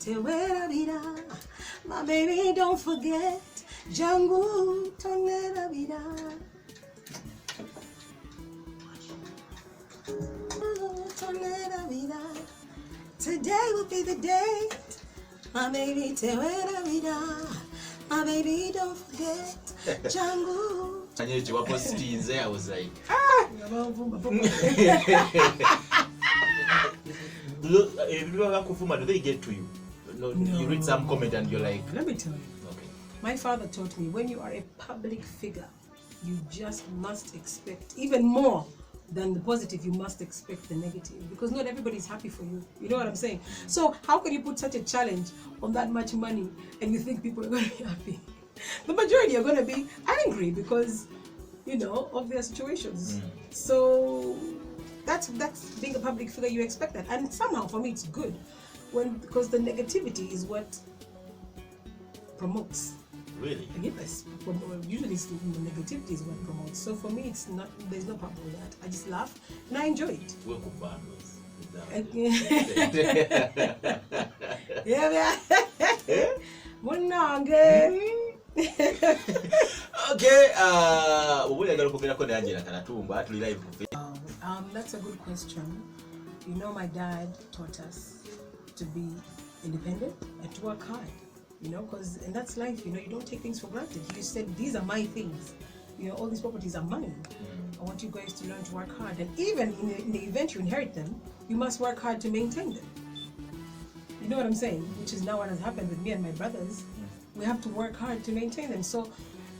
tewera vida. My baby, don't forget. Jangu tonera vida. Tonera vida. Today will be the day. My baby, tewera vida. My baby, don't forget. Jangu. I was like, do they get to you? No. You read some comment and you're like, let me tell you. Okay. My father taught me, when you are a public figure, you just must expect even more than the positive. You must expect the negative, because not everybody is happy for you. You know what I'm saying? So how can you put such a challenge on that much money and you think people are going to be happy? The majority are going to be angry because, you know, of their situations. So that's being a public figure. You expect that, and somehow for me it's good, because the negativity is what promotes. Really? Yes, usually the negativity is what promotes. So for me, it's not. There's no problem with that. I just laugh and I enjoy it. Yeah. Okay. That's a good question. You know, my dad taught us to be independent and to work hard. You know, and that's life. You know, you don't take things for granted. You said, these are my things. You know, all these properties are mine. I want you guys to learn to work hard. And even in the event you inherit them, you must work hard to maintain them. You know what I'm saying? Which is now what has happened with me and my brothers. We have to work hard to maintain them. So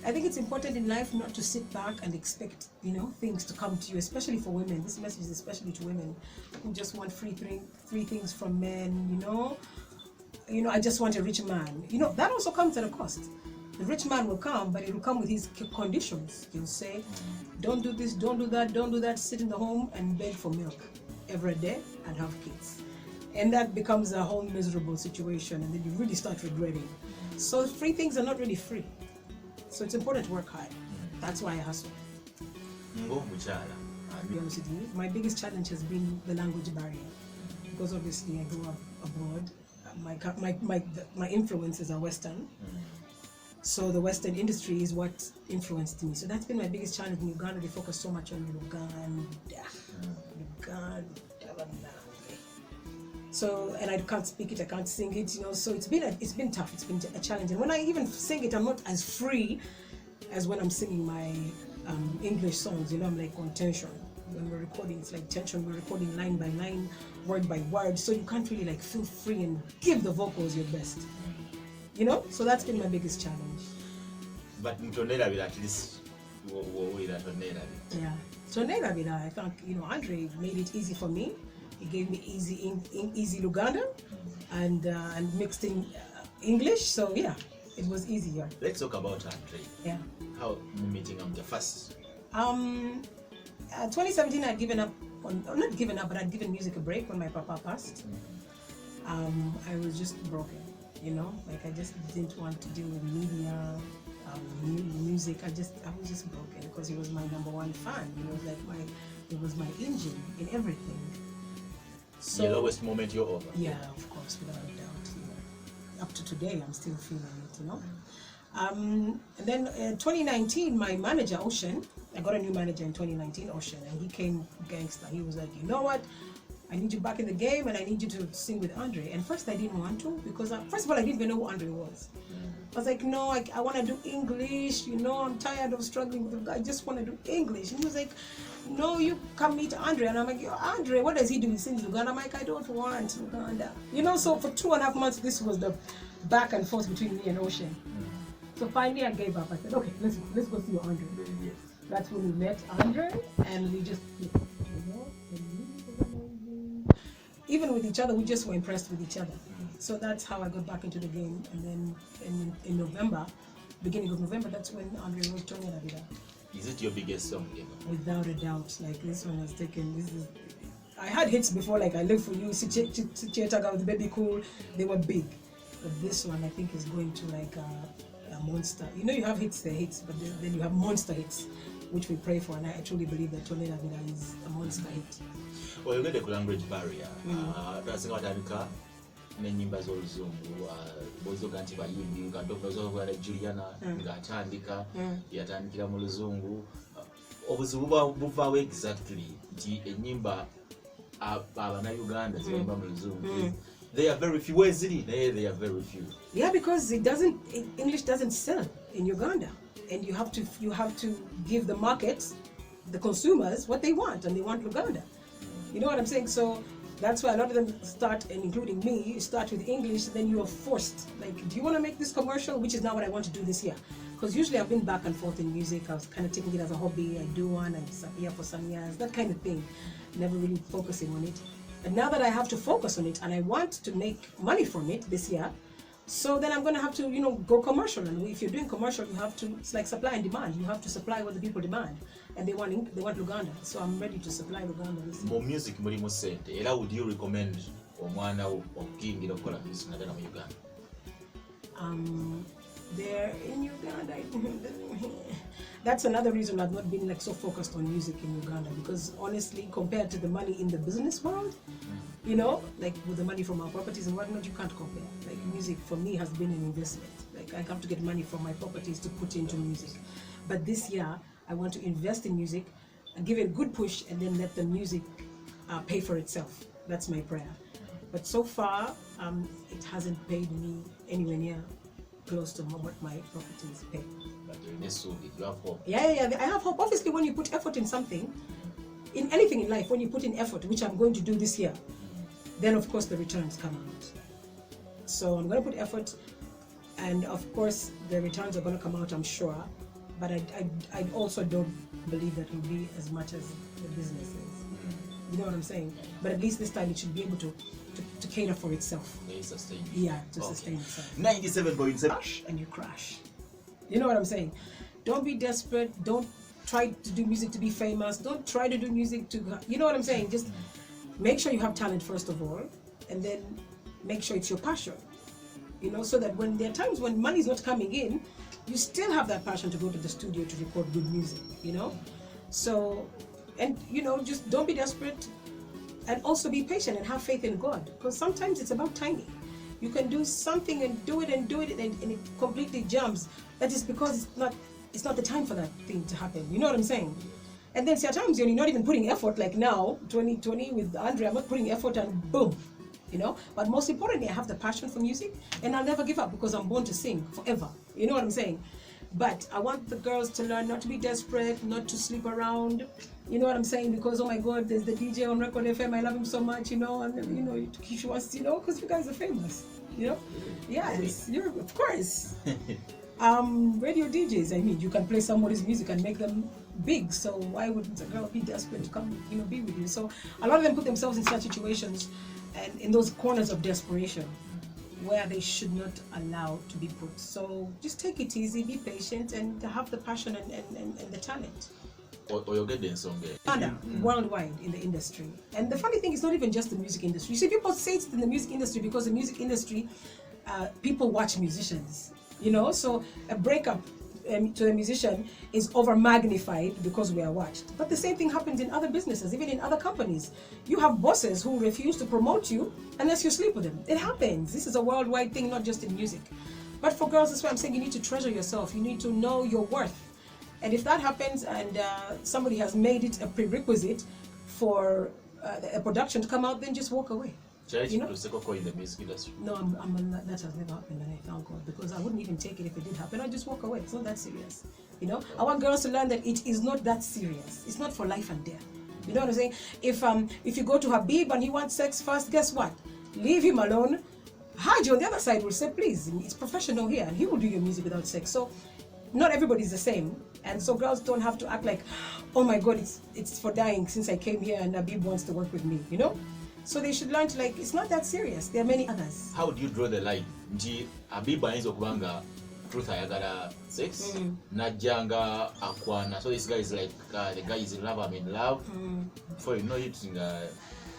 I think it's important in life not to sit back and expect, you know, things to come to you, especially for women. This message is especially to women who just want free things from men, you know. You know, I just want a rich man. You know, that also comes at a cost. The rich man will come, but it will come with his conditions. He'll say, don't do this, don't do that, sit in the home and beg for milk every day and have kids. And that becomes a whole miserable situation, and then you really start regretting. So free things are not really free. So it's important to work hard. That's why I hustle. To be honest with you, my biggest challenge has been the language barrier. Because obviously I grew up abroad. My influences are Western. So the Western industry is what influenced me. So that's been my biggest challenge in Uganda. They focus so much on Uganda. So, and I can't speak it, I can't sing it, you know. So it's been tough. It's been a challenge. And when I even sing it, I'm not as free as when I'm singing my English songs. You know, I'm like on tension. When we're recording, it's like tension. We're recording line by line, word by word. So you can't really like feel free and give the vocals your best. You know? So that's been my biggest challenge. But Tonera will at least yeah. Tonera will, I think, you know, Andre made it easy for me. He gave me easy Luganda and mixed in English. So yeah, it was easier. Let's talk about Andre. Yeah. How meeting him the first? 2017, I'd given up not given up, but I'd given music a break when my papa passed. I was just broken, you know, like I just didn't want to deal with media, music. I was just broken because he was my number one fan. It was my engine in everything. So, the lowest moment you're over. Yeah, of course, without a doubt. You know. Up to today, I'm still feeling it, you know. And then 2019, my manager, Ocean, I got a new manager in 2019, Ocean, and he came gangster. He was like, you know what? I need you back in the game and I need you to sing with Andre. And first I didn't want to because, first of all, I didn't even know who Andre was. I was like, no, I want to do English. You know, I'm tired of struggling with the guy. I just want to do English. And he was like, no, you come meet Andre. And I'm like, Andre, what does he do? He sings Uganda. I'm like, I don't want Uganda. You know, so for 2.5 months, this was the back and forth between me and Ocean. So finally I gave up. I said, okay, let's go see Andre. Yes. That's when we met Andre and we just, you know, even with each other, we just were impressed with each other. So that's how I got back into the game. And then in November, beginning of November, that's when Andre wrote Tonya Davida. Is it your biggest song ever? Without a doubt. Like this one has taken, I had hits before, like I Live For You, Chichetaga with Baby Cool, they were big. But this one I think is going to like a monster. You know, you have hits, but then you have monster hits, which we pray for. And I truly believe that Tonya Davida is a monster hit. Well, you get the language barrier. That's not n'ennyimba z'oluzungu bozoga nti bayimbi nga ozoga Juliana ng'atandika yatandikira mu luzungu obuzibu buvaawo exactly nti ennyimba abannayuganda zebayimba mu luzungu they are very few. Where is it? They are very few. Yeah, because English doesn't sell in Uganda, and you have to give the markets, the consumers, what they want, and they want Uganda. You know what I'm saying? So that's why a lot of them start, and including me, you start with English, then you are forced. Like, do you want to make this commercial? Which is not what I want to do this year. Because usually I've been back and forth in music. I was kind of taking it as a hobby. I do one, I disappear for some years, that kind of thing. Never really focusing on it. But now that I have to focus on it and I want to make money from it this year, so then I'm going to have to, go commercial. And if you're doing commercial, you have to, it's like supply and demand. You have to supply what the people demand. And they want Uganda. So I'm ready to supply Uganda this year. More music, mulimu sente. Era would you recommend omwana okuyingira okukola music naddala mu Uganda? They're in Uganda. That's another reason I've not been so focused on music in Uganda, because honestly, compared to the money in the business world, like with the money from our properties and whatnot, you can't compare. Like music for me has been an investment. Like I have to get money from my properties to put into music. But this year, I want to invest in music and give it a good push and then let the music pay for itself. That's my prayer. But so far, it hasn't paid me anywhere near close to what my properties pay. But you have hope. Yeah. I have hope. Obviously, when you put effort in something, in anything in life, when you put in effort, which I'm going to do this year, then of course the returns come out. So I'm going to put effort, and of course the returns are going to come out, I'm sure. But I also don't believe that it will be as much as the business is. You know what I'm saying? But at least this time it should be able to cater for itself. Sustain. Yeah, to sustain itself. 97.7. And you crash. You know what I'm saying? Don't be desperate. Don't try to do music to be famous. Don't try to do music to, you know what I'm saying? Just make sure you have talent first of all, and then make sure it's your passion. So that when there are times when money is not coming in, you still have that passion to go to the studio to record good music, So, and just don't be desperate, and also be patient and have faith in God, because sometimes it's about timing. You can do something and do it and it completely jumps. That is because it's not the time for that thing to happen. You know what I'm saying? And then there are times you're not even putting effort, like now, 2020 with Andre, I'm not putting effort and boom, But most importantly, I have the passion for music, and I'll never give up because I'm born to sing forever. You know what I'm saying? But I want the girls to learn not to be desperate, not to sleep around. You know what I'm saying? Because, oh my God, there's the DJ on Record FM. I love him so much, and she wants, because you guys are famous, Yes, of course. Radio DJs, I mean, you can play somebody's music and make them big. So why wouldn't a girl be desperate to come, be with you? So a lot of them put themselves in such situations and in those corners of desperation where they should not allow to be put. So just take it easy, be patient, and have the passion and the talent. Worldwide in the industry. And the funny thing is not even just the music industry. You see, people say it's in the music industry because the music industry, people watch musicians, so a breakup to a musician is over magnified because we are watched. But the same thing happens in other businesses, even in other companies. You have bosses who refuse to promote you unless you sleep with them. It happens. This is a worldwide thing, not just in music. But for girls, that's why I'm saying you need to treasure yourself. You need to know your worth. And if that happens and somebody has made it a prerequisite for a production to come out, then just walk away. In the music industry? No, that has never happened, and I thank God, because I wouldn't even take it if it did happen. I'd just walk away. It's not that serious. I want girls to learn that it is not that serious. It's not for life and death. You know what I'm saying? If you go to Habib and he wants sex first, guess what? Leave him alone. Haji on the other side will say, please, it's professional here, and he will do your music without sex. So not everybody's the same. And so girls don't have to act like, oh my God, it's for dying since I came here and Habib wants to work with me, So they should learn to it's not that serious. There are many others. How do you draw the line? Habib ayinza okubanga truth ayagala sex, najanga akwana. So this guy is like, the guy is in love, I'm in love. Before you know it,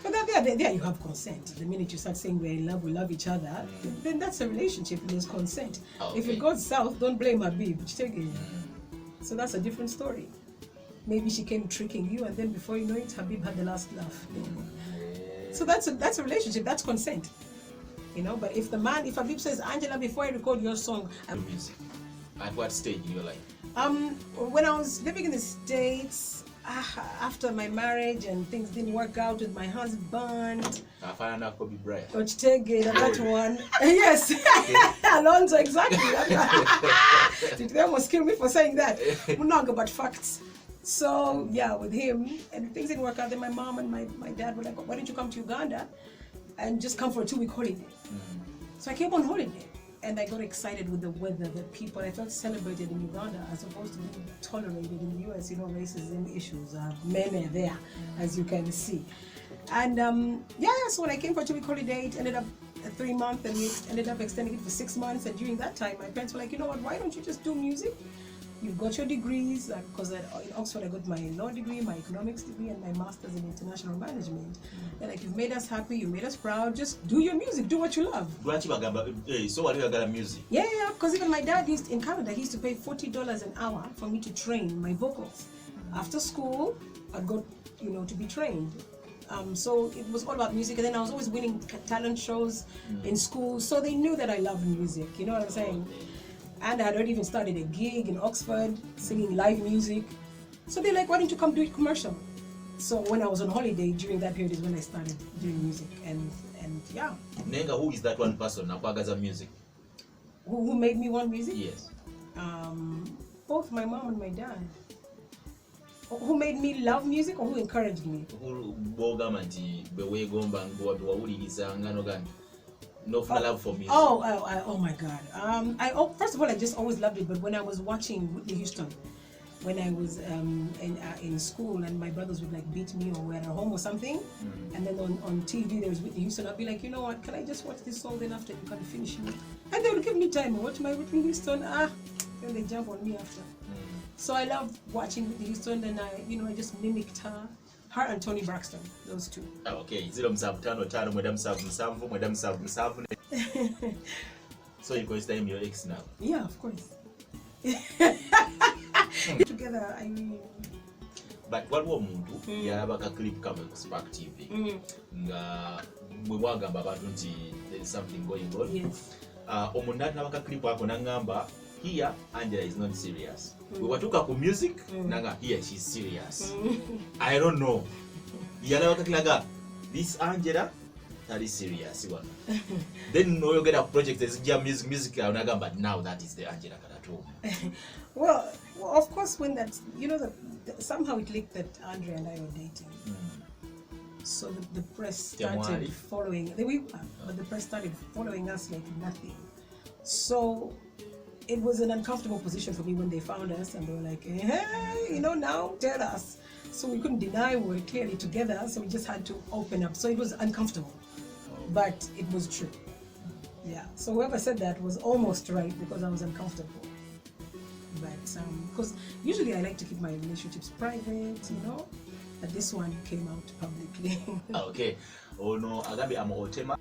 but there you have consent. The minute you start saying we're in love, we love each other, then that's a relationship. There's consent. Okay. If it goes south, don't blame Habib. So that's a different story. Maybe she came tricking you, and then before you know it, Habib had the last laugh. So that's a relationship. That's consent. you know. But if Habib says, Angela, before I record your song, Music. At what stage in your life? when I was living in the States, after my marriage and things didn't work out with my husband. I found out Kobe Bryant. Ochitege, that one. Yes. Alonso, exactly. They almost kill me for saying that. Munaga, but facts. So, yeah, with him, and things didn't work out. Then my mom and my dad were like, why don't you come to Uganda and just come for a 2-week holiday? So I came on holiday. And I got excited with the weather, the people. I felt celebrated in Uganda as opposed to being tolerated in the US. You know, racism issues are many there, as you can see. And so when I came for a 2-week holiday, it ended up a 3-month, and we ended up extending it for 6 months. And during that time, my parents were like, you know what, why don't you just do music? You've got your degrees, because in Oxford I got my law degree, my economics degree, and my master's in international management. They're like, you've made us happy, you made us proud, just do your music, do what you love. So what do you got music? Yeah, because even my dad in Canada, he used to pay $40 an hour for me to train my vocals. After school, I'd go, to be trained. So it was all about music, and then I was always winning talent shows in school, so they knew that I loved music, you know what I'm saying? And I had already even started a gig in Oxford, singing live music. So they're like, why don't you come do it commercial? So when I was on holiday, during that period is when I started doing music, and yeah. Nenga, who is that one person Nakwagaza music? Who made me want music? Yes. Both my mom and my dad. Who made me love music or who encouraged me? No love for music. Oh my God. First of all, I just always loved it. But when I was watching Whitney Houston, when I was in school, and my brothers would like beat me, or we're at home or something, and then on TV there was Whitney Houston, I'd be like, you know what? Can I just watch this song? Then after you can finish it, and they would give me time. I watch my Whitney Houston. Then they jump on me after. So I love watching Whitney Houston, and I just mimicked her. Her and Tony Braxton, those two. Okay, so you guys time your ex now? Yeah, of course. Together, I mean. But what muntu yarabaka clip kama ku Spark TV nga mwagamba abantu nti there is something going on. Yes. Omundati nabaka clip ako nangamba here Angela is not serious. We watuka ku music nanga here she's serious. I don't know. Yarabaka kilaga this Angela that is serious one. Then no you get a project as music nagamba now that is the Angela Katatumba. Well, of course, when that, somehow it leaked that Andre and I were dating. So the press started following. But the press started following us like nothing. So it was an uncomfortable position for me when they found us, and they were like, hey, now tell us. So we couldn't deny we were clearly together, so we just had to open up. So it was uncomfortable, but it was true. Yeah. So whoever said that was almost right, because I was uncomfortable. But because usually I like to keep my relationships private, but this one came out publicly. Okay. Oh no, Agabi I'm Otema.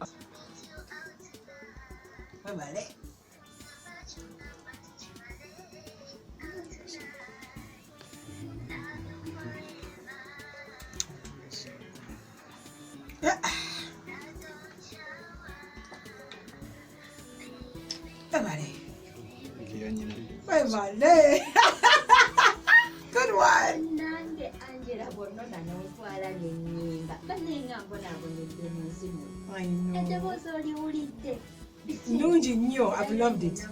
Good one. I know. Nungi nnyo, I've loved it.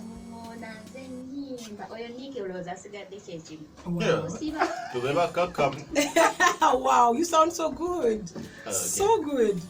Wow, you sound so good. So good.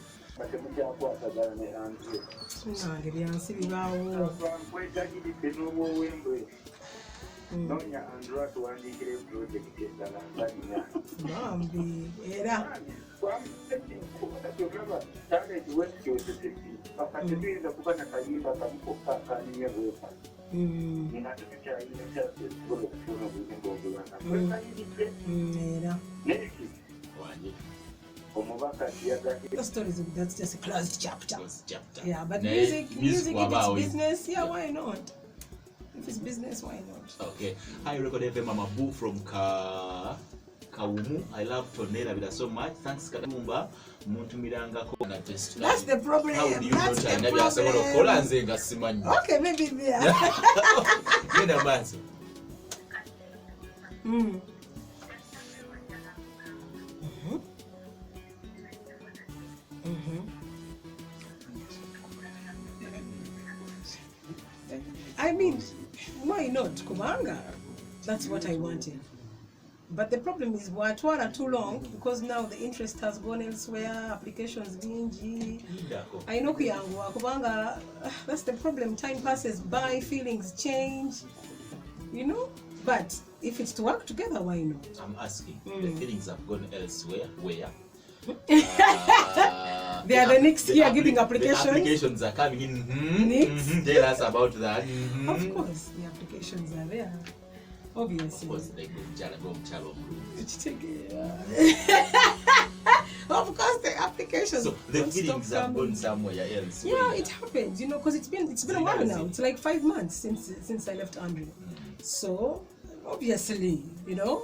The stories, that's just a closed chapter. Yeah, but music, if it's business, yeah, why not? If it's business, why not? Okay. Hi, record FM Mama Boo from Kawumu. I love Tonera so much. Thanks Katatumba. Muntumirangako na test. That's the problem. How do you That's know the problem. Okay, maybe there. Nina manzo. I mean, why not? Kubanga. That's what I wanted. But the problem is, Watwara too long because now the interest has gone elsewhere, applications bingy. I know Kuyangwa, Kubanga, that's the problem. Time passes by, feelings change, you know? But if it's to work together, why not? I'm asking, the feelings have gone elsewhere, where? They are the next year giving applications. The applications are coming in. Tell us about that. Of course, the applications are there. Obviously. Of course, they go Of course, the applications. So the feelings have gone somewhere else. Yeah, it happens, you know, because it's been a while now. It's like 5 months since I left Andrew. So obviously, you know,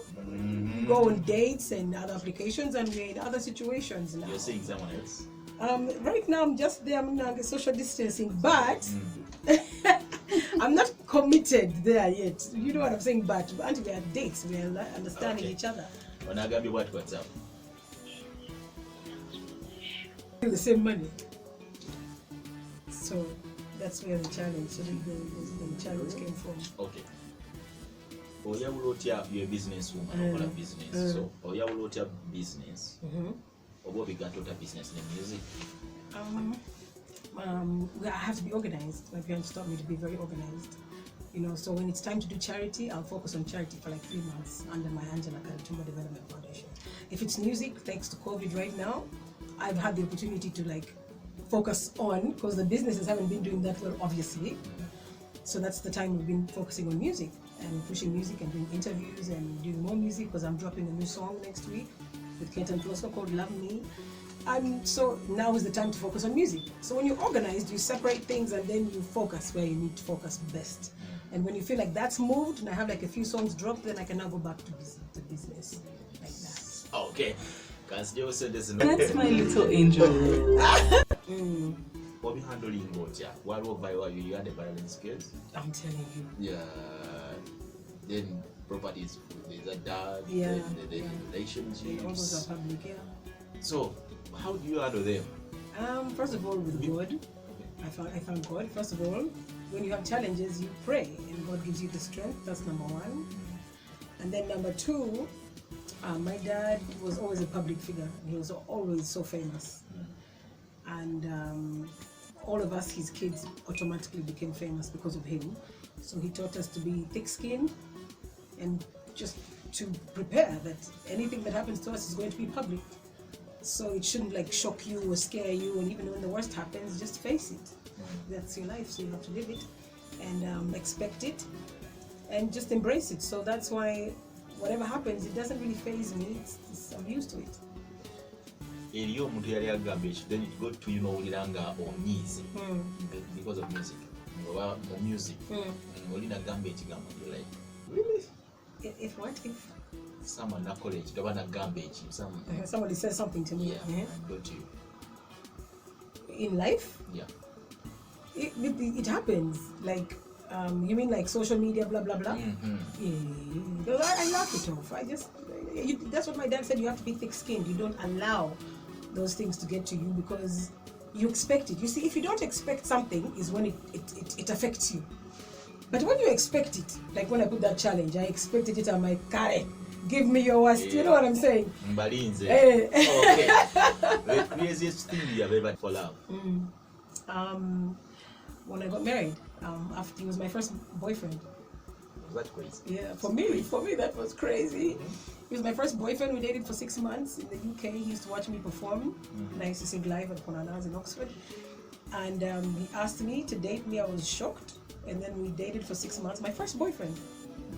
go on dates and other applications, and we're in other situations now. You're seeing someone else? Right now I'm just there, I'm social distancing, but I'm not committed there yet. You know what I'm saying? But until we are dates, we are understanding each other. What's up? The same money. So that's where the challenge, the challenge came from. Okay. Oya ulotya your business woman, or business. So oya ulotya business. Or began to business in music. I have to be organized. My parents taught me to be very organized. You know, so when it's time to do charity, I'll focus on charity for like 3 months under my Katatumba Development Foundation. If it's music, thanks to COVID right now, I've had the opportunity to like focus on, because the businesses haven't been doing that well, obviously. So that's the time we've been focusing on music and pushing music and doing interviews and doing more music, because I'm dropping a new song next week with Katatumba called Love Me. And so now is the time to focus on music. So when you're organized, you separate things and then you focus where you need to focus best. And when you feel like that's moved and I have like a few songs dropped, then I can now go back to business like that. Okay. That's my little angel. What we handling Gotia? What over you had a balance skills? I'm telling you. Yeah. Then properties, there's a dad, Yeah. the relationships. All those are public, yeah. So how do you handle them? First of all, with God, I thank God. First of all, when you have challenges, you pray, and God gives you the strength. That's number one. And then number two, my dad was always a public figure. He was always so famous, and all of us, his kids, automatically became famous because of him. So he taught us to be thick-skinned and just to prepare that anything that happens to us is going to be public. So it shouldn't like shock you or scare you, and even when the worst happens, just face it. That's your life, so you have to live it and expect it and just embrace it. So that's why whatever happens, it doesn't really faze me. I'm used to it. Eriyo omuntu yali agamba ekyo, then it got to owulira nga onyiize because of music. Oba mu music olina gamba ekigambo, you're like, really? If what? If someone nakola ekyo oba nagamba ekyo, somebody says something to me, I got you. In life, Yeah. it happens. Like, you mean like social media, blah blah blah? Yeah. I laugh it off. That's what my dad said. You have to be thick-skinned. You don't allow those things to get to you because you expect it. You see, if you don't expect something, is when it affects you. But when you expect it, like when I put that challenge, I expected it. I'm like, Kare, give me your worst. You know what I'm saying? Mbalinze. Okay. The craziest thing you have ever for love? When I got married, after he was my first boyfriend. Was that crazy? Yeah, for me that was crazy. He was my first boyfriend. We dated for 6 months in the UK. He used to watch me perform, and I used to sing live at Ponana's in Oxford. And he asked me to date me. I was shocked. And then we dated for 6 months. My first boyfriend.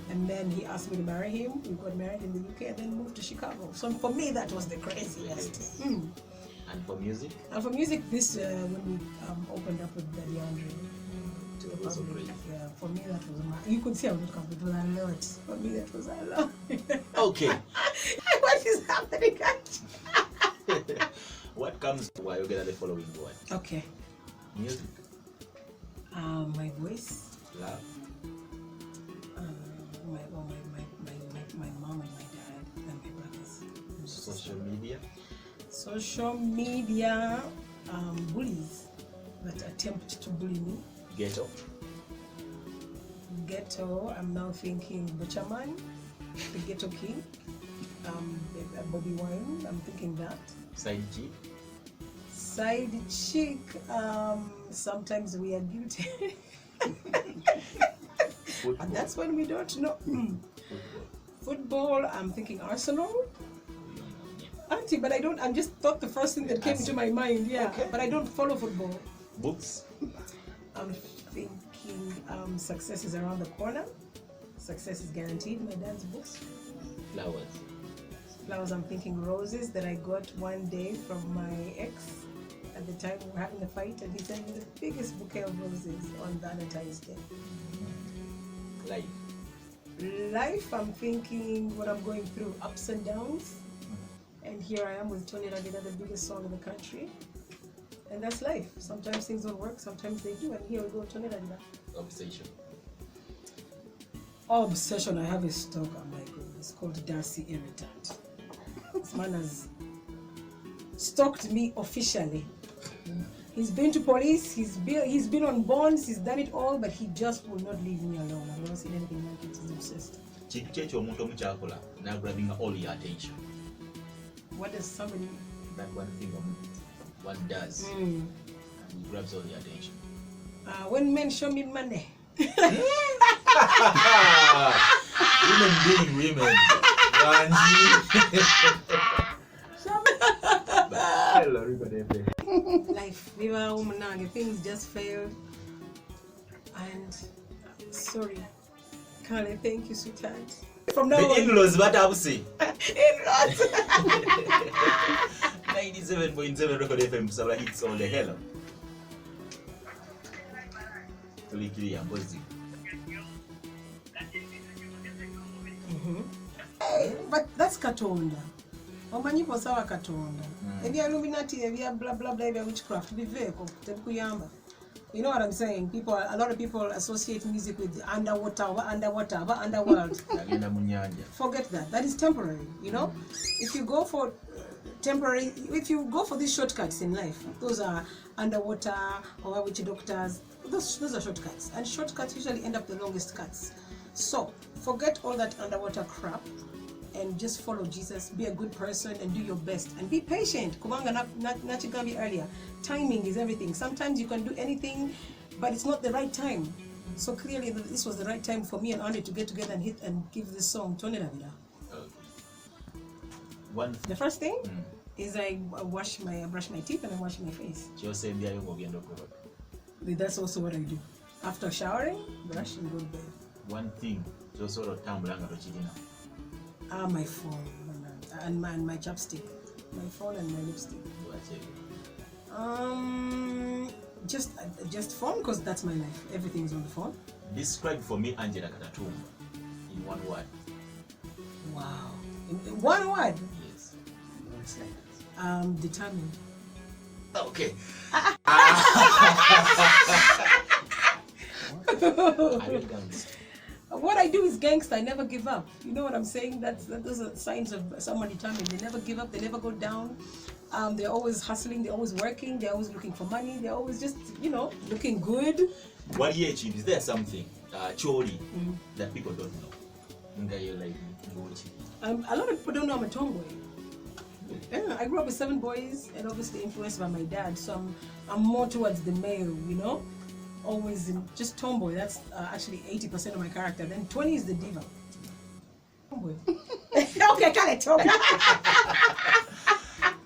And then he asked me to marry him. We got married in the UK and then moved to Chicago. So for me, that was the craziest. And for music? And for music, this when we opened up with Daddy Andre. to the That was so public. great. Yeah, for me that was you could see I was not comfortable a lot. For me that was a lot. Okay. What is happening? What comes while you get the following word? Okay. Music, My voice, love, my mom and my dad and my brothers. social media, Social media, bullies that attempt to bully me. ghetto, Ghetto, I'm now thinking Butcherman, the Ghetto King, Bobby Wine, I'm thinking that. side chick, Side chick, sometimes we are guilty. football, And that's when we don't know. football. Football, I'm thinking Arsenal. You don't know, yeah. Auntie, but I don't, I'm just thought the first thing that came into my mind, yeah. Okay. But I don't follow football. Books, I'm thinking success is around the corner. Success is guaranteed, my dad's books. flowers, Flowers, I'm thinking roses that I got one day from my ex. At the time we were having a fight and he sent me the biggest bouquet of roses on Valentine's Day. life, Life, I'm thinking what I'm going through, ups and downs. And here I am with Tony Ragida, the biggest song in the country. And that's life. Sometimes things don't work, sometimes they do. And here we go, Tony Ragida. obsession, Obsession, I have a stalker, oh my goodness, called Darcy Irritant. This man has stalked me officially. He's been to police, he's been on bonds, he's done it all, but he just will not leave me alone. I've never seen anything like it. He's obsessed. kintu ki ekyo omuntu omukyakola nagrabbing all your attention? What does somebody... That one thing one does and grabs all your attention. When men show me money. Women being women. Ranji. Hello, everybody. Life, viva umunange, things just failed. And sorry, Kale, thank you, sweetheart. From now The on, in-laws, what have say? in-laws. 97.7 Record FM, Sabra hits all the hello. Tulikiri mbozi. But that's Katonda. Omanyipo sawa Katonda. Ebya Illuminati, ebya blah blah blah, ebya witchcraft, biveko, tebikuyamba. You know what I'm saying? A lot of people associate music with underwater, underworld. Agenda mu nyanja. Forget that. That is temporary, you know? If you go for these shortcuts in life, those are underwater or witch doctors, those are shortcuts. And shortcuts usually end up the longest cuts. So forget all that underwater crap and just follow Jesus, be a good person and do your best and be patient. Kubanga nachigambi earlier. Timing is everything. Sometimes you can do anything, but it's not the right time. So clearly this was the right time for me and Andy to get together and hit and give this song Tony Ravida. The first thing is I brush my teeth and I wash my face. That's also what I do. After showering, brush and go to bed. One thing, sort of tambulanga tochirina. My phone and my chapstick. My phone and my lipstick. Just phone, because that's my life. Everything is on the phone. Describe for me Angela Katatumba in one word. Wow. In one word? Yes. Determined. Okay. What I do is gangster. I never give up. You know what I'm saying? Those are signs of someone determined. They never give up. They never go down. They're always hustling. They're always working. They're always looking for money. They're always just, looking good. What year is there something chori that people don't know? A lot of people don't know I'm a tomboy. Yeah, I grew up with 7 boys and obviously influenced by my dad. So I'm more towards the male, Always just tomboy. That's actually 80% of my character. Then 20 is the diva. Tomboy. Okay, can't talk.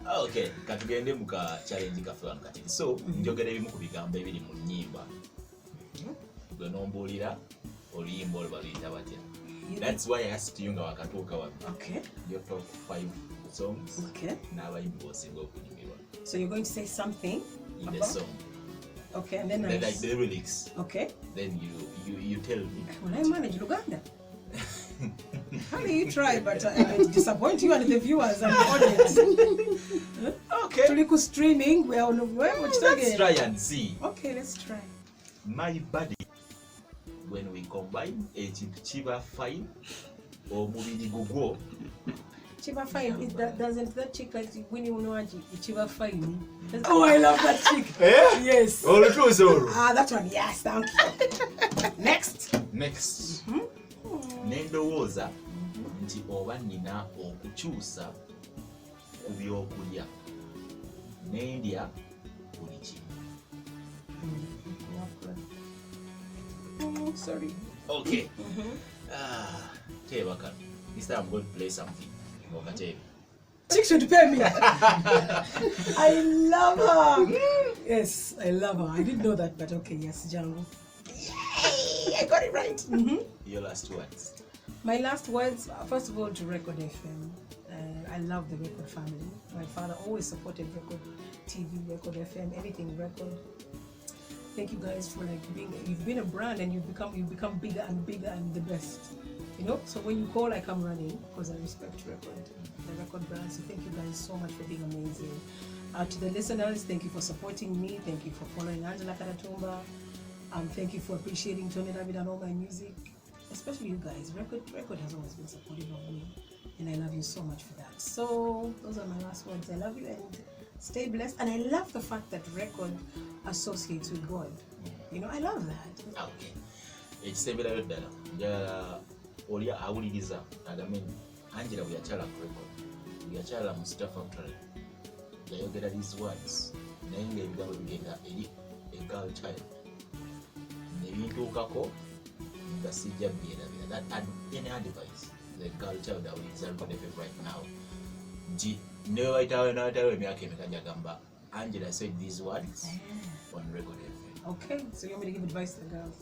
Okay, katugende muka challenge kafulano kati. So, njogera ebimu ku bigambo ebiri mu nnyimba. Gwe nombulira oluyimba olbaluyita batya. That's why I asked you nga wakatuuka wano. Okay. Your top 5 songs. Okay. N'abayimbi b'osinga okunyumirwa. So you're going to say something in the song. Okay, and then like the lyrics. Okay. Then you tell me. Well, I manage Uganda. Honey, you try, but I disappoint you and the viewers and the audience. Okay. Tuliku streaming, we're on the web. Let's try and see. Okay, let's try. My body, when we combine ekintu kiba fine, omubiri gugwo. Chiba fine, doesn't that chick like Winnie Unoaji? Chiba fine. Oh, I love that chick. Eh? Yes. All the truth, all. Ah, that one, yes, thank you. Next. Nendowooza nti oba nina okukyusa ku byokulya nendya buli kimu. Sorry. Okay. Tebaka. This time I'm going to play something. Okay. Chick should pay me. I love her. Yes, I love her. I didn't know that, but okay, yes, Django. Yay! I got it right. Your last words. My last words, first of all, to Record FM. I love the Record family. My father always supported Record TV, Record FM, everything Record. Thank you guys for you've been a brand and you've become bigger and bigger and the best. You know, so when you call, I come running because I respect Record, the Record brand. So thank you guys so much for being amazing. To the listeners, thank you for supporting me. Thank you for following Angela Katatumba. Thank you for appreciating Tony David and all my music. Especially you guys. Record has always been supportive of me. And I love you so much for that. So those are my last words. I love you and stay blessed. And I love the fact that Record associates with God. You know, I love that. Okay. Ekisemberayo ddala njagala oli awuliriza agambe Angela bwe yakyala ku Record, bwe yakyala mu Star Factory, yayogera these words naye ng'ebigambo bigenda eri a girl child ne bintuukako nga sijja byerabira. That any advice the girl child awuliriza Record FM right now nti ne wayitawo emyaka emeka jagamba Angela said these words on Record FM. Okay, so you want me to give advice to the girls?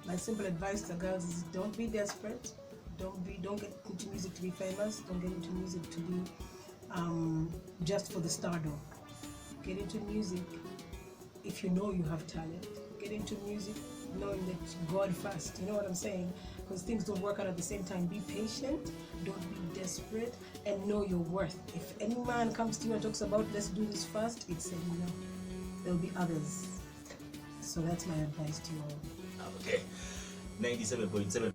My simple advice to girls is don't be desperate. Don't get into music to be famous. Don't get into music to be just for the stardom. Get into music if you know you have talent. Get into music knowing that God first. You know what I'm saying? Because things don't work out at the same time. Be patient. Don't be desperate, and know your worth. If any man comes to you and talks about let's do this first, it's a no. There'll be others. So that's my advice to you all. Okay. 97.7